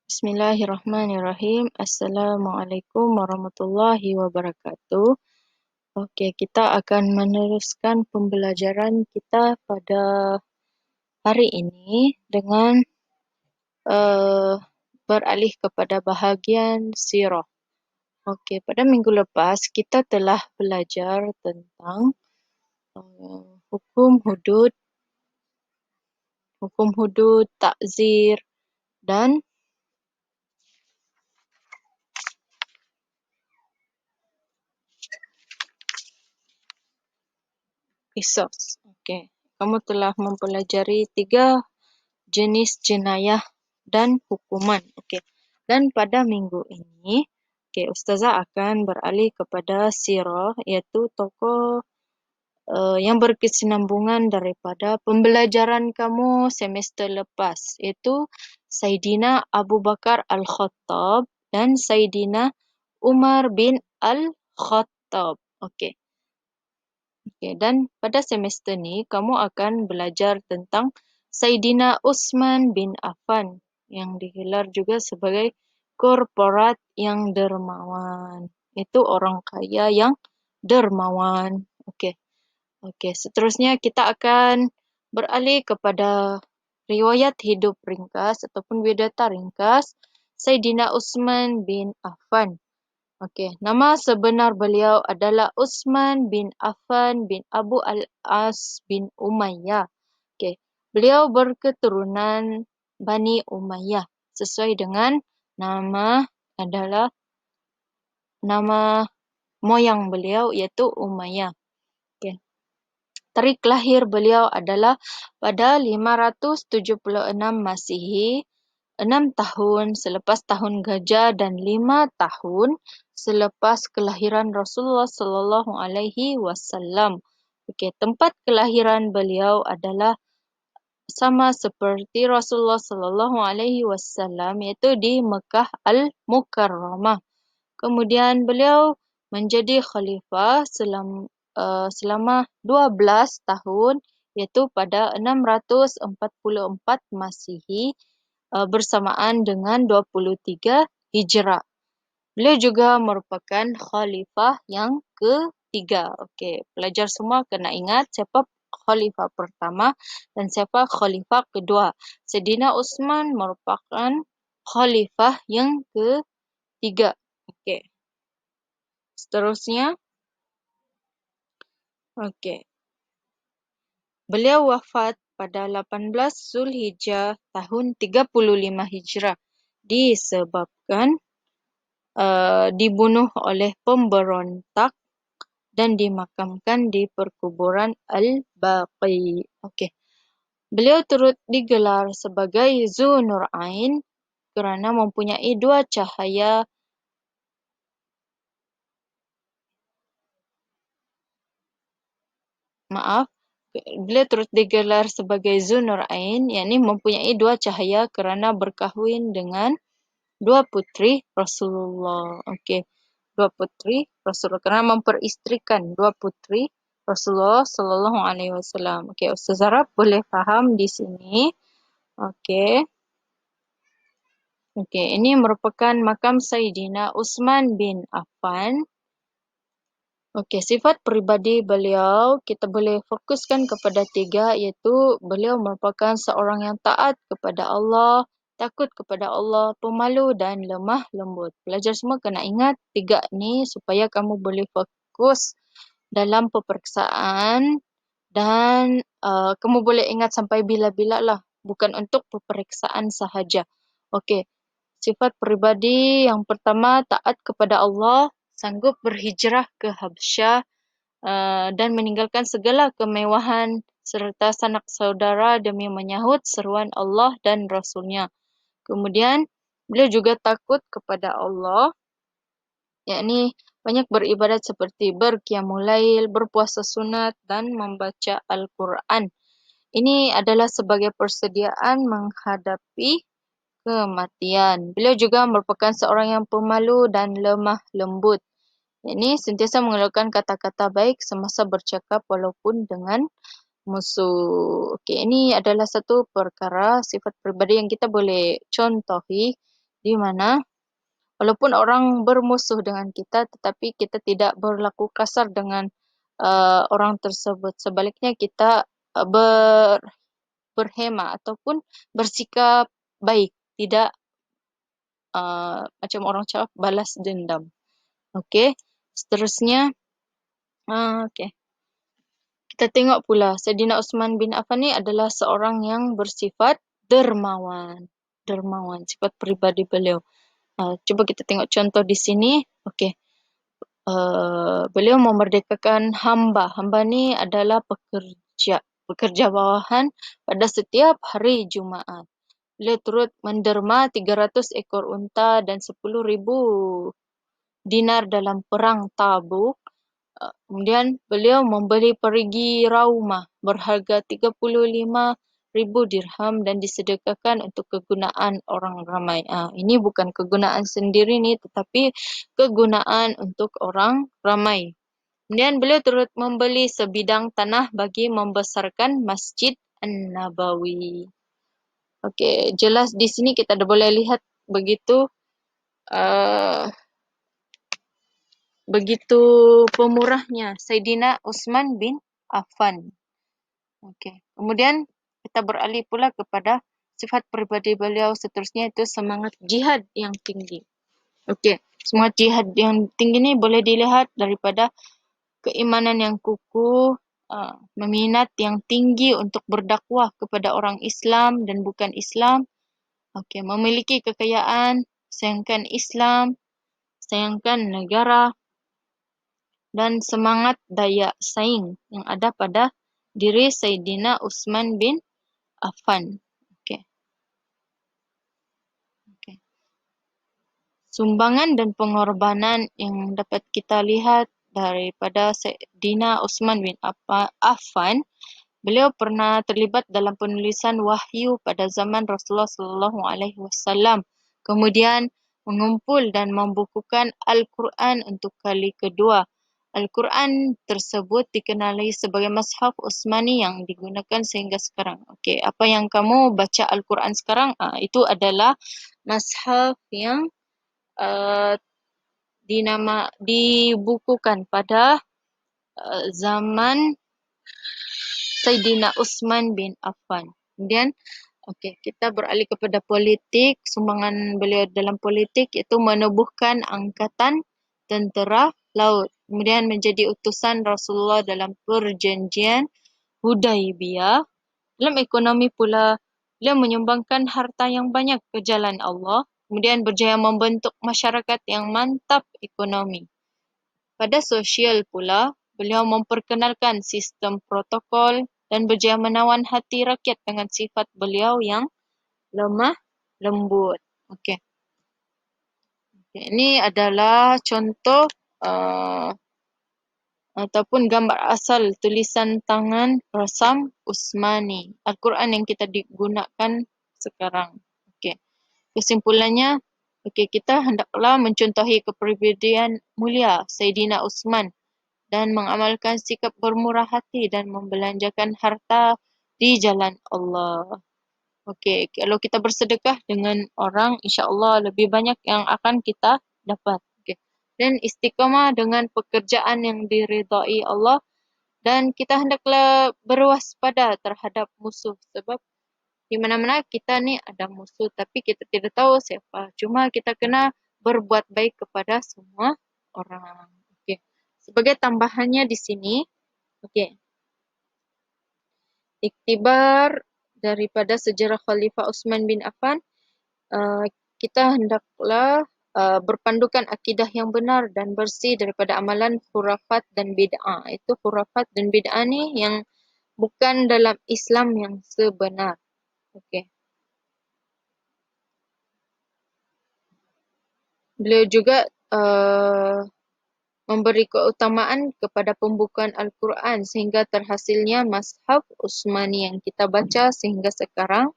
Bismillahirrahmanirrahim. Assalamualaikum warahmatullahi wabarakatuh. Okey, kita akan meneruskan pembelajaran kita pada hari ini dengan beralih kepada bahagian sirah. Okey, pada minggu lepas kita telah belajar tentang hukum hudud, takzir dan qisas. Okey, kamu telah mempelajari 3 jenis jenayah dan hukuman. Okey. Dan pada minggu ini, Ustazah akan beralih kepada sirah, iaitu tokoh yang berkesinambungan daripada pembelajaran kamu semester lepas, iaitu Saidina Abu Bakar Al-Khattab dan Saidina Umar bin Al-Khattab. Okey. Dan pada semester ni kamu akan belajar tentang Saidina Uthman bin Affan yang digelar juga sebagai korporat yang dermawan. Itu orang kaya yang dermawan. Okey, seterusnya kita akan beralih kepada riwayat hidup ringkas ataupun biodata ringkas Saidina Uthman bin Affan. Okey, nama sebenar beliau adalah Uthman bin Affan bin Abu Al-As bin Umayyah. Okey, beliau berketurunan Bani Umayyah sesuai dengan nama moyang beliau iaitu Umayyah. Okey. Tarikh lahir beliau adalah pada 576 Masihi, 6 tahun selepas tahun gajah dan 5 tahun selepas kelahiran Rasulullah sallallahu alaihi wasallam. Okey, tempat kelahiran beliau adalah sama seperti Rasulullah sallallahu alaihi wasallam, iaitu di Mekah Al-Mukarramah. Kemudian beliau menjadi khalifah selama 12 tahun, iaitu pada 644 Masihi bersamaan dengan 23 Hijrah. Beliau juga merupakan khalifah yang ketiga. Okey, pelajar semua kena ingat siapa khalifah pertama dan siapa khalifah kedua. Saidina Uthman merupakan khalifah yang ketiga. Okey. Seterusnya, beliau wafat pada 18 Zulhijjah tahun 35 Hijrah disebabkan dibunuh oleh pemberontak dan dimakamkan di perkuburan Al-Baqi. Okey. Beliau turut digelar sebagai Zu Nurain kerana mempunyai 2 cahaya. Beliau turut digelar sebagai Zu Nurain, yakni mempunyai 2 cahaya kerana berkahwin dengan 2 putri Rasulullah. Okey. 2 putri Rasulullah kerana memperisterikan 2 putri Rasulullah sallallahu alaihi wasallam. Okey, Ustaz Zarab boleh faham di sini. Okey. Okey, ini merupakan makam Saidina Uthman bin Affan. Okey, sifat peribadi beliau kita boleh fokuskan kepada 3, iaitu beliau merupakan seorang yang taat kepada Allah, takut kepada Allah, pemalu dan lemah lembut. Pelajar semua kena ingat 3 ni supaya kamu boleh fokus dalam peperiksaan dan kamu boleh ingat sampai bila-bila lah, bukan untuk peperiksaan sahaja. Okey, sifat peribadi yang pertama taat kepada Allah, sanggup berhijrah ke Habsyah dan meninggalkan segala kemewahan serta sanak saudara demi menyahut seruan Allah dan Rasulnya. Kemudian, beliau juga takut kepada Allah, yakni banyak beribadat seperti berqiyamul lail, berpuasa sunat dan membaca Al-Quran. Ini adalah sebagai persediaan menghadapi kematian. Beliau juga merupakan seorang yang pemalu dan lemah lembut. Ini sentiasa mengeluarkan kata-kata baik semasa bercakap walaupun dengan musuh. Okey, ini adalah satu perkara sifat peribadi yang kita boleh contohi di mana walaupun orang bermusuh dengan kita, tetapi kita tidak berlaku kasar dengan orang tersebut. Sebaliknya kita berhema ataupun bersikap baik, tidak macam orang cakap balas dendam. Okey, seterusnya, okey. Kita tengok pula, Saidina Uthman bin Affan ni adalah seorang yang bersifat dermawan. Dermawan, sifat peribadi beliau. Cuba kita tengok contoh di sini. Okey. Beliau memerdekakan hamba. Hamba ni adalah pekerja bawahan pada setiap hari Jumaat. Beliau turut menderma 300 ekor unta dan 10,000 dinar dalam perang Tabuk. Kemudian beliau membeli perigi raumah berharga 35,000 dirham dan disedekahkan untuk kegunaan orang ramai. Ini bukan kegunaan sendiri ni, tetapi kegunaan untuk orang ramai. Kemudian beliau turut membeli sebidang tanah bagi membesarkan Masjid An-Nabawi. Okey, jelas di sini kita dah boleh lihat begitu begitu pemurahnya Saidina Uthman bin Affan. Okey. Kemudian kita beralih pula kepada sifat peribadi beliau seterusnya, itu semangat jihad yang tinggi. Okey, semangat jihad yang tinggi ni boleh dilihat daripada keimanan yang kukuh, meminat yang tinggi untuk berdakwah kepada orang Islam dan bukan Islam. Okey, memiliki kekayaan, sayangkan Islam, sayangkan negara, dan semangat daya saing yang ada pada diri Saidina Uthman bin Affan. Okey. Okey. Sumbangan dan pengorbanan yang dapat kita lihat daripada Saidina Uthman bin Affan, beliau pernah terlibat dalam penulisan wahyu pada zaman Rasulullah sallallahu alaihi wasallam. Kemudian mengumpul dan membukukan Al-Quran untuk kali kedua. Al-Quran tersebut dikenali sebagai Mushaf Utsmani yang digunakan sehingga sekarang. Okey, apa yang kamu baca Al-Quran sekarang, itu adalah Mushaf yang dibukukan pada zaman Saidina Uthman bin Affan. Kemudian, okey, kita beralih kepada politik. Sumbangan beliau dalam politik iaitu menubuhkan angkatan tentera laut. Kemudian menjadi utusan Rasulullah dalam perjanjian Hudaibiyah. Dalam ekonomi pula, beliau menyumbangkan harta yang banyak ke jalan Allah. Kemudian berjaya membentuk masyarakat yang mantap ekonomi. Pada sosial pula, beliau memperkenalkan sistem protokol dan berjaya menawan hati rakyat dengan sifat beliau yang lemah lembut. Okey. Ini adalah contoh ataupun gambar asal tulisan tangan rasam Utsmani. Al-Quran yang kita digunakan sekarang. Okey. Kesimpulannya, kita hendaklah mencontohi kepribadian mulia Saidina Uthman dan mengamalkan sikap bermurah hati dan membelanjakan harta di jalan Allah. Okey, kalau kita bersedekah dengan orang, insya-Allah lebih banyak yang akan kita dapat. Okey. Dan istiqamah dengan pekerjaan yang diridai Allah, dan kita hendaklah berwaspada terhadap musuh, sebab di mana-mana kita ni ada musuh tapi kita tidak tahu siapa. Cuma kita kena berbuat baik kepada semua orang. Okey. Sebagai tambahannya di sini, okey. Iktibar daripada sejarah Khalifah Uthman bin Affan, kita hendaklah berpandukan akidah yang benar dan bersih daripada amalan khurafat dan bid'ah. Itu khurafat dan bid'ah ni yang bukan dalam Islam yang sebenar. Okey. Beliau juga memberi keutamaan kepada pembukaan Al-Quran sehingga terhasilnya Mushaf Utsmani yang kita baca sehingga sekarang.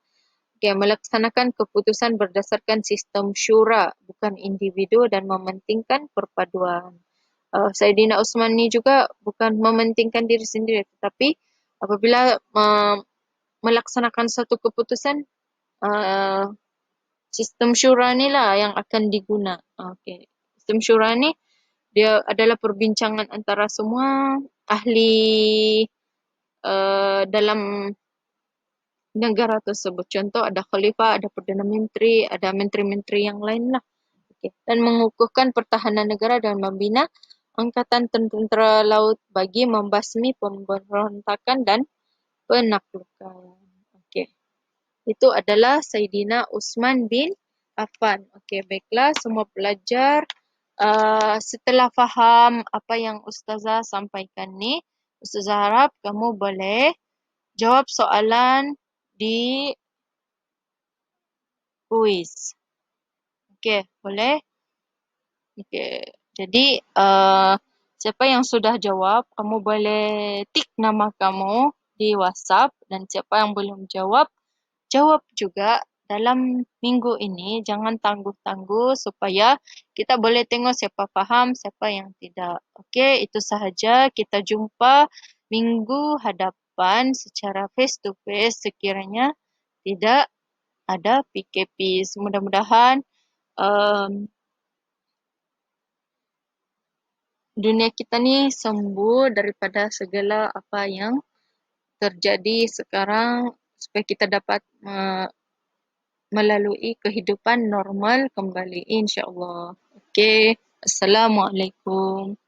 Dia melaksanakan keputusan berdasarkan sistem syura, bukan individu, dan mementingkan perpaduan. Saidina Uthman ni juga bukan mementingkan diri sendiri, tetapi apabila melaksanakan satu keputusan, Sistem syura ni lah yang akan diguna. Okey. Sistem syura ni dia adalah perbincangan antara semua ahli dalam negara tersebut. Contoh ada khalifah, ada perdana menteri, ada menteri-menteri yang lain lah. Okey. Dan mengukuhkan pertahanan negara dan membina angkatan tentera laut bagi membasmi pemberontakan dan penaklukan. Okey. Itu adalah Saidina Uthman bin Affan. Okey, baiklah semua pelajar. Setelah faham apa yang Ustazah sampaikan ni, Ustazah harap kamu boleh jawab soalan di kuis. Okey, boleh? Okey. Jadi, siapa yang sudah jawab, kamu boleh tik nama kamu di WhatsApp dan siapa yang belum jawab, jawab juga dalam minggu ini. Jangan tangguh-tangguh supaya kita boleh tengok siapa faham, siapa yang tidak. Okey, itu sahaja. Kita jumpa minggu hadapan secara face to face sekiranya tidak ada PKP. Mudah-mudahan dunia kita ni sembuh daripada segala apa yang terjadi sekarang supaya kita dapat melalui kehidupan normal kembali insya-Allah. Okey, assalamualaikum.